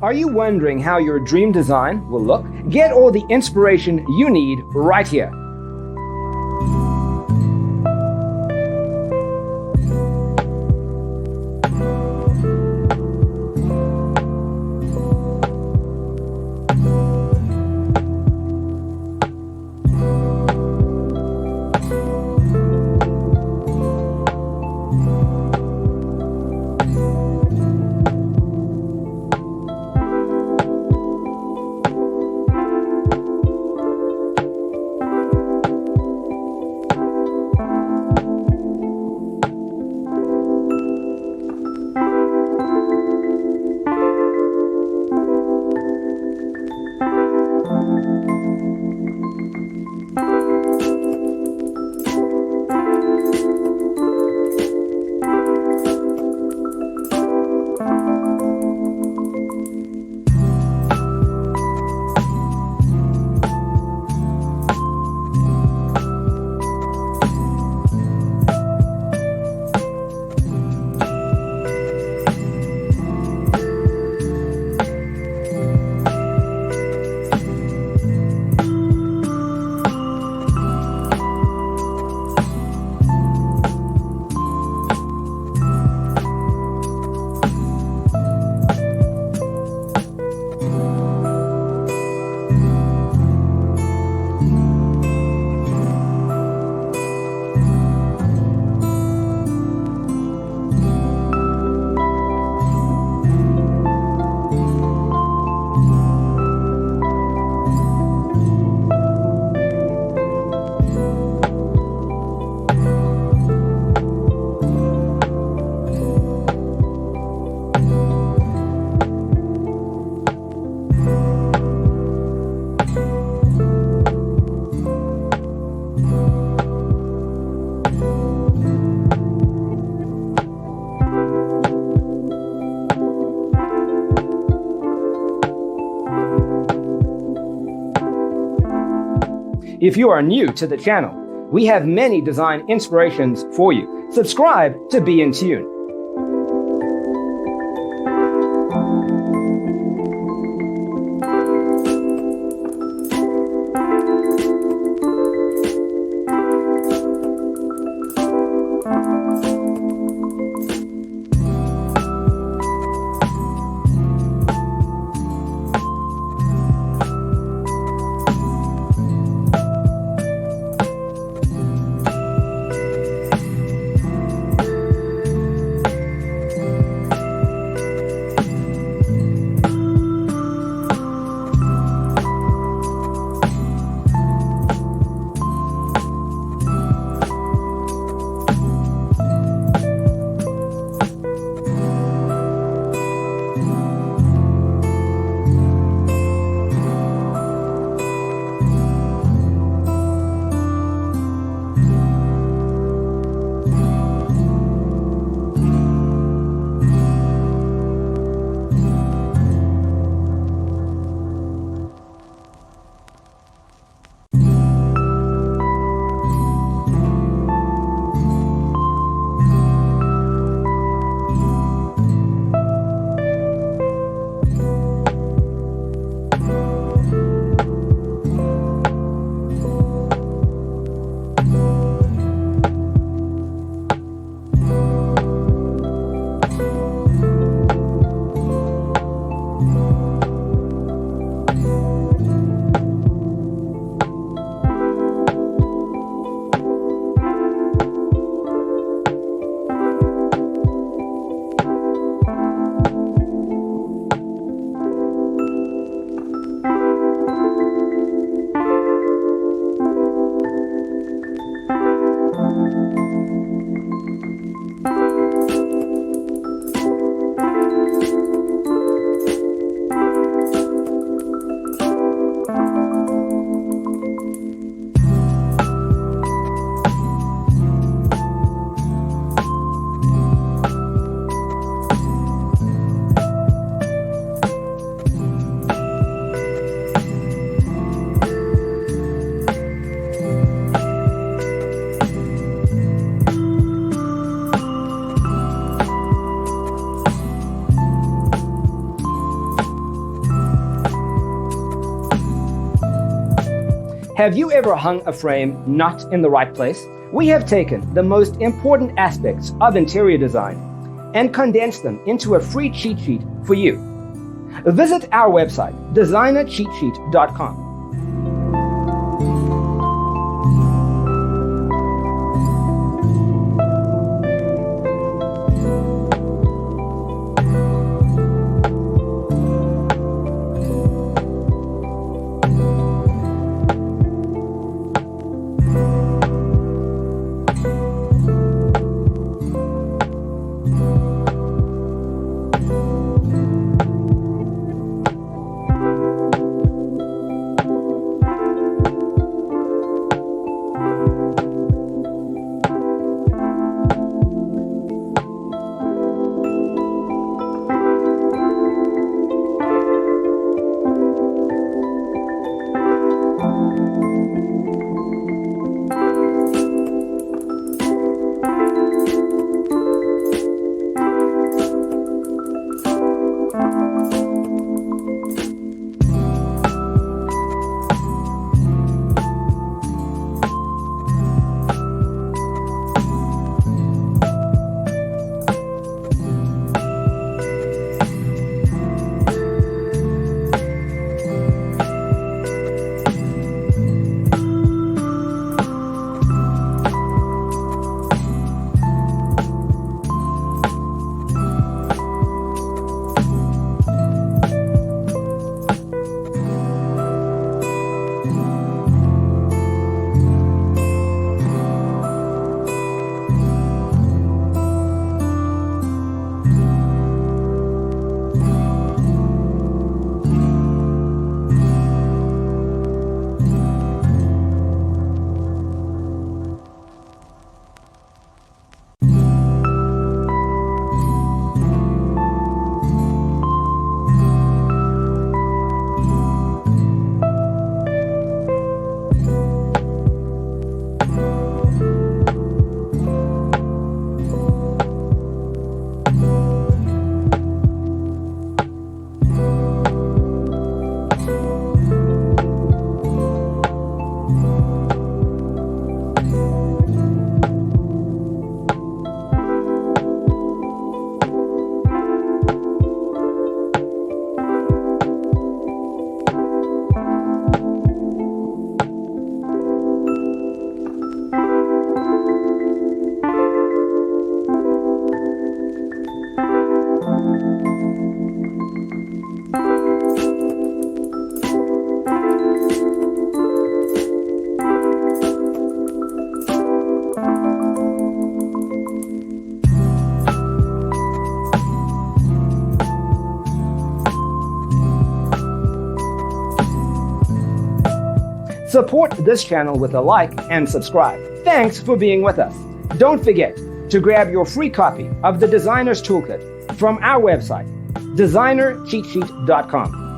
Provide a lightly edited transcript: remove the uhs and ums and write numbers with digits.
Are you wondering how your dream design will look? Get all the inspiration you need right here. If you are new to the channel, we have many design inspirations for you. Subscribe to be in tune. Have you ever hung a frame not in the right place? We have taken the most important aspects of interior design and condensed them into a free cheat sheet for you. Visit our website, designercheatsheet.com. Support this channel with a like and subscribe. Thanks for being with us. Don't forget to grab your free copy of the Designer's Toolkit from our website, designercheatsheet.com.